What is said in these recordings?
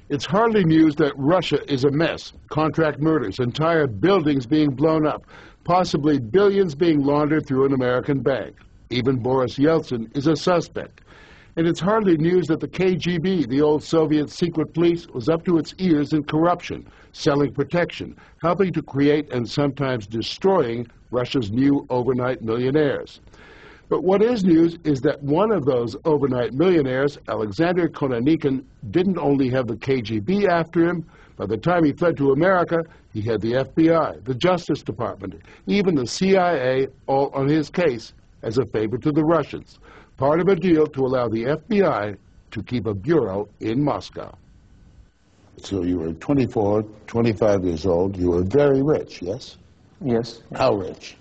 It's hardly news that Russia is a mess. Contract murders, entire buildings being blown up, possibly billions being laundered through an American bank. Even Boris Yeltsin is a suspect. And it's hardly news that the KGB, the old Soviet secret police, was up to its ears in corruption, selling protection, helping to create and sometimes destroying Russia's new overnight millionaires. But what is news is that one of those overnight millionaires, Alexander Kononenko, didn't only have the KGB after him. By the time he fled to America, he had the FBI, the Justice Department, even the CIA all on his case as a favor to the Russians, part of a deal to allow the FBI to keep a bureau in Moscow. So you were 24, 25 years old. You were very rich, yes? Yes. How rich?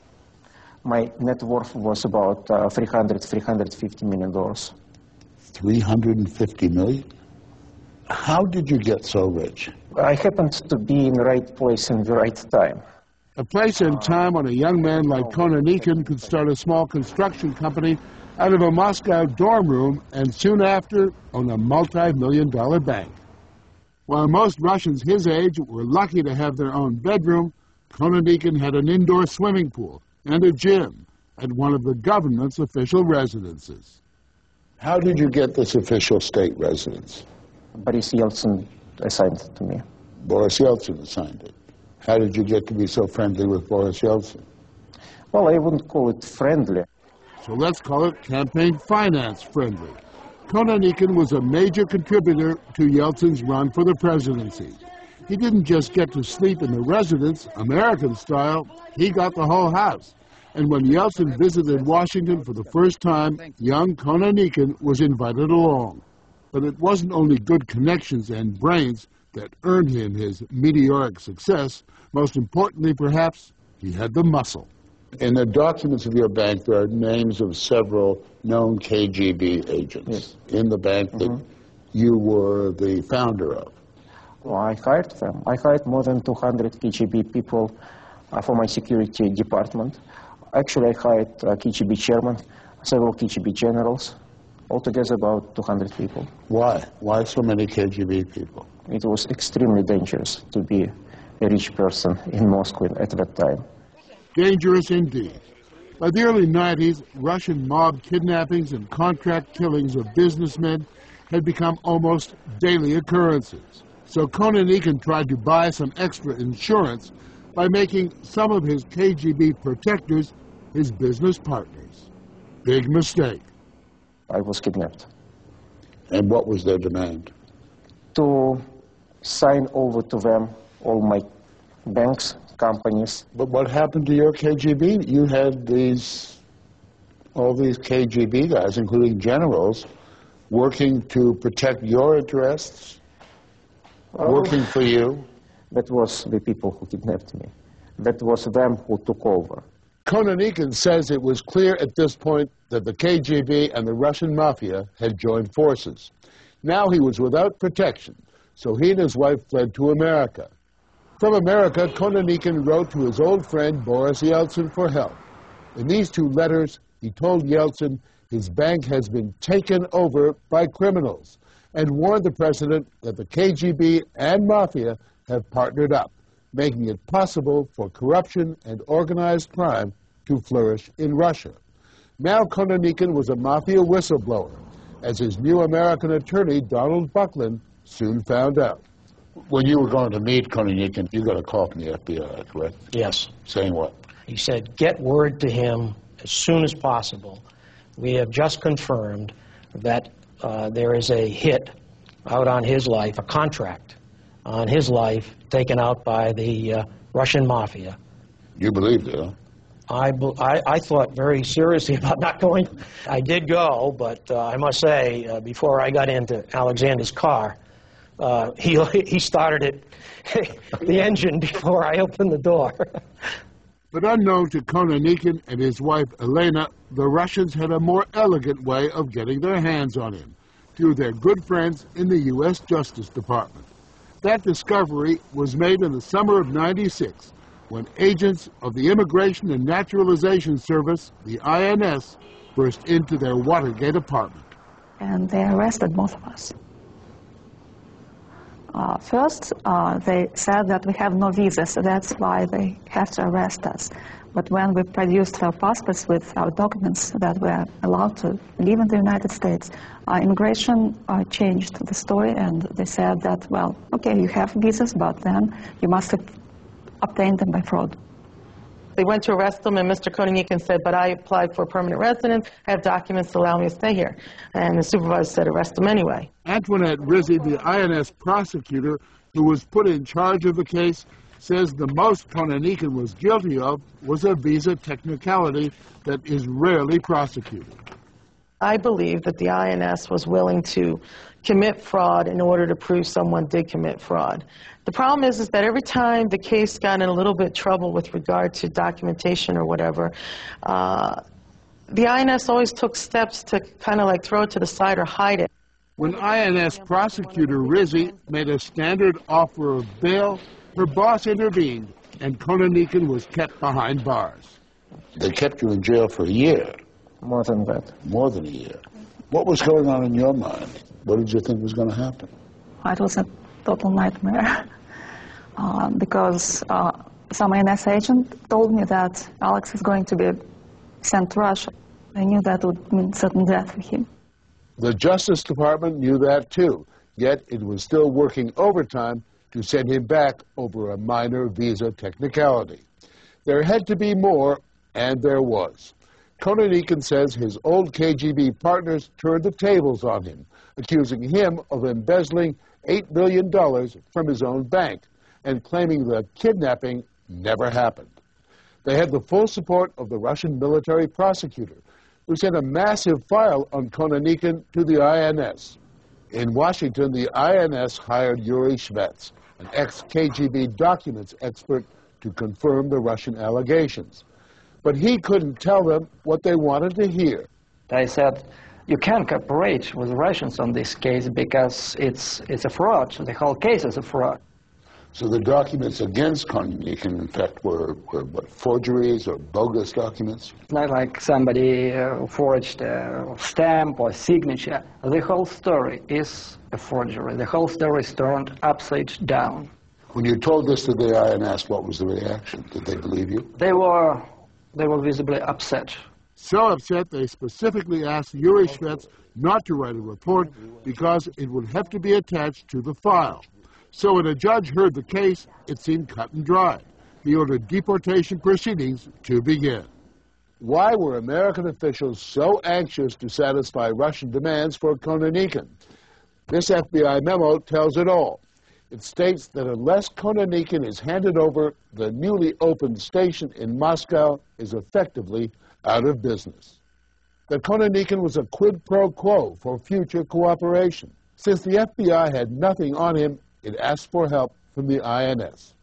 My net worth was about $350 million. $350 million? How did you get so rich? I happened to be in the right place in the right time. A place and time when a young man like Kononenko could start a small construction company out of a Moscow dorm room and soon after own a multi-million-dollar bank. While most Russians his age were lucky to have their own bedroom, Kononenko had an indoor swimming pool and a gym at one of the government's official residences. How did you get this official state residence? Boris Yeltsin assigned it to me. Boris Yeltsin assigned it. How did you get to be so friendly with Boris Yeltsin? Well, I wouldn't call it friendly. So let's call it campaign finance friendly. Kononenko was a major contributor to Yeltsin's run for the presidency. He didn't just get to sleep in the residence, American style, he got the whole house. And when Yeltsin visited Washington for the first time, young Kononenko was invited along. But it wasn't only good connections and brains that earned him his meteoric success. Most importantly, perhaps, he had the muscle. In the documents of your bank, there are names of several known KGB agents in the bank that you were the founder of. Well, I hired them. I hired more than 200 KGB people for my security department. Actually, I hired KGB chairman, several KGB generals, altogether about 200 people. Why? Why so many KGB people? It was extremely dangerous to be a rich person in Moscow at that time. Dangerous indeed. By the early 90s, Russian mob kidnappings and contract killings of businessmen had become almost daily occurrences. So Kononenko tried to buy some extra insurance by making some of his KGB protectors his business partners. Big mistake. I was kidnapped. And what was their demand? To sign over to them all my banks, companies. But what happened to your KGB? You had all these KGB guys, including generals, working to protect your interests, working for you. That was the people who kidnapped me. That was them who took over. Kononenko says it was clear at this point that the KGB and the Russian mafia had joined forces. Now he was without protection, so he and his wife fled to America. From America, Kononenko wrote to his old friend Boris Yeltsin for help. In these two letters, he told Yeltsin his bank has been taken over by criminals and warned the president that the KGB and mafia have partnered up, making it possible for corruption and organized crime to flourish in Russia. Now Kononenko was a mafia whistleblower, as his new American attorney, Donald Buckland, soon found out. When you were going to meet Kononenko, you got a call from the FBI, correct? Yes. Saying what? He said, get word to him as soon as possible. We have just confirmed that there is a hit out on his life, a contract on his life taken out by the Russian mafia. You believed it, huh? I thought very seriously about not going. I did go, but I must say, before I got into Alexander's car, he started the engine before I opened the door. But unknown to Kononenko and his wife Elena, the Russians had a more elegant way of getting their hands on him, through their good friends in the U.S. Justice Department. That discovery was made in the summer of '96, when agents of the Immigration and Naturalization Service, the INS, burst into their Watergate apartment. And they arrested both of us. First, they said that we have no visas, so that's why they have to arrest us. But when we produced our passports with our documents that we're allowed to live in the United States, immigration changed the story, and they said that, well, okay, you have visas, but then you must have obtained them by fraud. They went to arrest him, and Mr. Kononenko said, but I applied for permanent residence. I have documents to allow me to stay here. And the supervisor said, arrest him anyway. Antoinette Rizzi, the INS prosecutor who was put in charge of the case, says the most Kononenko was guilty of was a visa technicality that is rarely prosecuted. I believe that the INS was willing to commit fraud in order to prove someone did commit fraud. The problem is that every time the case got in a little bit trouble with regard to documentation or whatever, the INS always took steps to kind of like throw it to the side or hide it. When INS prosecutor Rizzi made a standard offer of bail, her boss intervened, and Kononenko was kept behind bars. They kept you in jail for a year. More than that. More than a year. What was going on in your mind? What did you think was going to happen? It was a total nightmare because some INS agent told me that Alex is going to be sent to Russia. I knew that would mean certain death for him. The Justice Department knew that too, yet it was still working overtime to send him back over a minor visa technicality. There had to be more, and there was. Kononenko says his old KGB partners turned the tables on him, accusing him of embezzling $8 billion from his own bank and claiming the kidnapping never happened. They had the full support of the Russian military prosecutor, who sent a massive file on Kononenko to the INS. In Washington, the INS hired Yuri Shvets, an ex-KGB documents expert, to confirm the Russian allegations. But he couldn't tell them what they wanted to hear. I said, you can't cooperate with the Russians on this case because it's a fraud. The whole case is a fraud. So the documents against Kononenko, in fact, were what, forgeries or bogus documents? It's not like somebody forged a stamp or signature. The whole story is a forgery. The whole story is turned upside down. When you told this to the INS, what was the reaction? Did they believe you? They were visibly upset. So upset, they specifically asked Yuri Shvets not to write a report because it would have to be attached to the file. So when a judge heard the case, it seemed cut and dry. He ordered deportation proceedings to begin. Why were American officials so anxious to satisfy Russian demands for Kononenko? This FBI memo tells it all. It states that unless Kononenko is handed over, the newly opened station in Moscow is effectively out of business. That Kononenko was a quid pro quo for future cooperation. Since the FBI had nothing on him, it asked for help from the INS.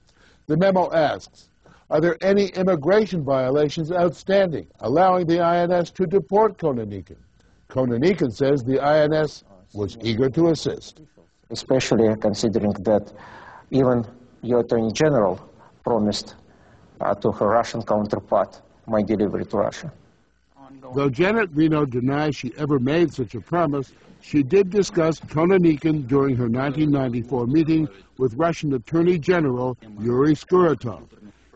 The memo asks, are there any immigration violations outstanding, allowing the INS to deport Kononenko? Kononenko says the INS was eager to assist. Especially considering that even your Attorney General promised to her Russian counterpart my delivery to Russia. Though Janet Reno denies she ever made such a promise, she did discuss Kononenko during her 1994 meeting with Russian Attorney General Yuri Skuratov.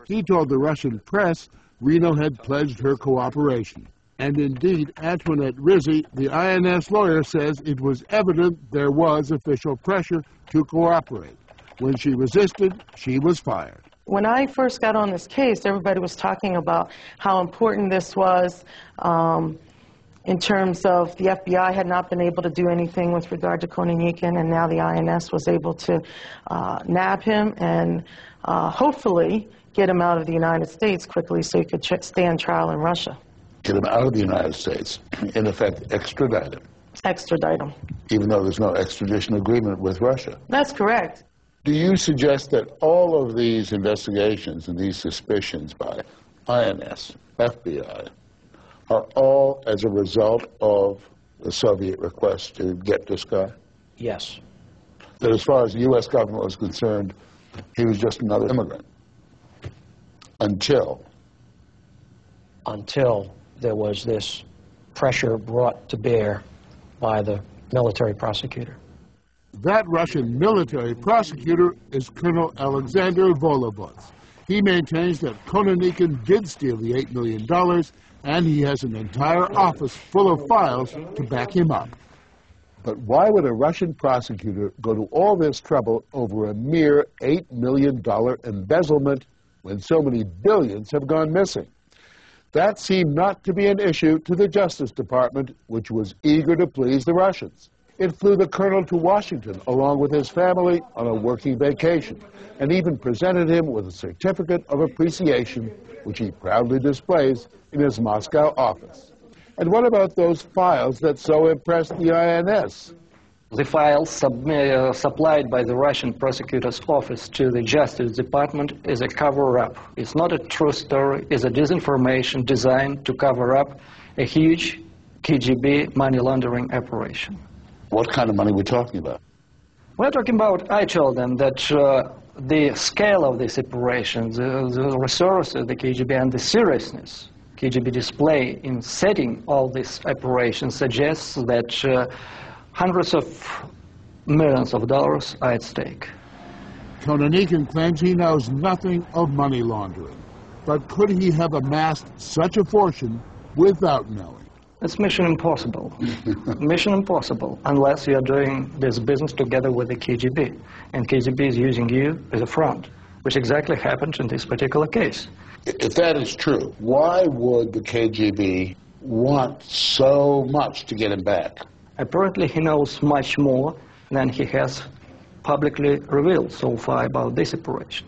He told the Russian press Reno had pledged her cooperation. And indeed, Antoinette Rizzi, the INS lawyer, says it was evident there was official pressure to cooperate. When she resisted, she was fired. When I first got on this case, everybody was talking about how important this was in terms of the FBI had not been able to do anything with regard to Kononenko, and now the INS was able to nab him and hopefully get him out of the United States quickly so he could stay on trial in Russia. Get him out of the United States, in effect, extradite him. Extradite him. Even though there's no extradition agreement with Russia. That's correct. Do you suggest that all of these investigations and these suspicions by INS, FBI, are all as a result of the Soviet request to get this guy? Yes. That as far as the U.S. government was concerned, he was just another immigrant. Until there was this pressure brought to bear by the military prosecutor. That Russian military prosecutor is Colonel Alexander Volovod. He maintains that Kononenko did steal the $8 million, and he has an entire office full of files to back him up. But why would a Russian prosecutor go to all this trouble over a mere $8 million embezzlement when so many billions have gone missing? That seemed not to be an issue to the Justice Department, which was eager to please the Russians. It flew the colonel to Washington along with his family on a working vacation, and even presented him with a certificate of appreciation, which he proudly displays in his Moscow office. And what about those files that so impressed the INS? The files supplied by the Russian prosecutor's office to the Justice Department is a cover-up. It's not a true story. It's a disinformation designed to cover up a huge KGB money laundering operation. What kind of money are we talking about? We're talking about, I told them that the scale of this operation, the resources, the KGB, and the seriousness KGB display in setting all these operations suggests that hundreds of millions of dollars are at stake. Kononenko claims he knows nothing of money laundering. But could he have amassed such a fortune without knowing? It's mission impossible. Mission impossible, unless you are doing this business together with the KGB. And KGB is using you as a front, which exactly happened in this particular case. If that is true, why would the KGB want so much to get him back? Apparently he knows much more than he has publicly revealed so far about this operation.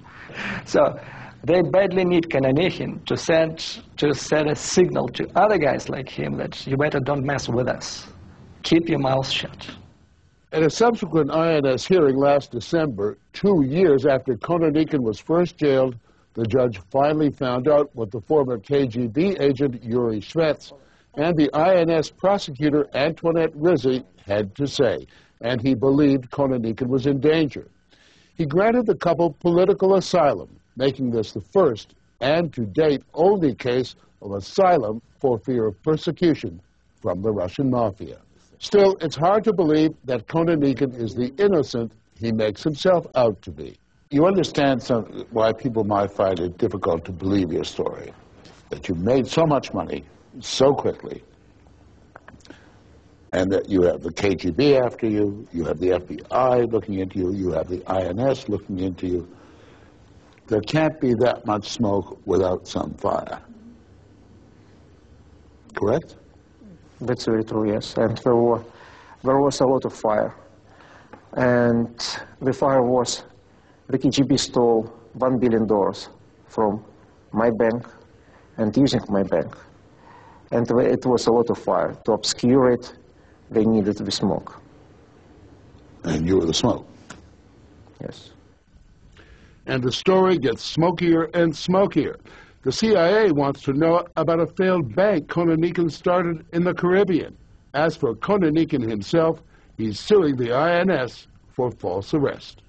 So they badly need Kononenko to send a signal to other guys like him that you better don't mess with us. Keep your mouth shut. At a subsequent INS hearing last December, 2 years after Kononenko was first jailed, the judge finally found out what the former KGB agent Yuri Shvets and the INS prosecutor Antoinette Rizzi had to say, and he believed Kononenko was in danger. He granted the couple political asylum, making this the first and to date only case of asylum for fear of persecution from the Russian mafia. Still, it's hard to believe that Kononenko is the innocent he makes himself out to be. You understand why people might find it difficult to believe your story, that you made so much money so quickly, and that you have the KGB after you, you have the FBI looking into you, you have the INS looking into you. There can't be that much smoke without some fire. Correct? That's very true, yes. And there was a lot of fire. And the fire was, the KGB stole $1 billion from my bank and using my bank. And it was a lot of fire. To obscure it, they needed the smoke. And you were the smoke. Yes. And the story gets smokier and smokier. The CIA wants to know about a failed bank Kononenko started in the Caribbean. As for Kononenko himself, he's suing the INS for false arrest.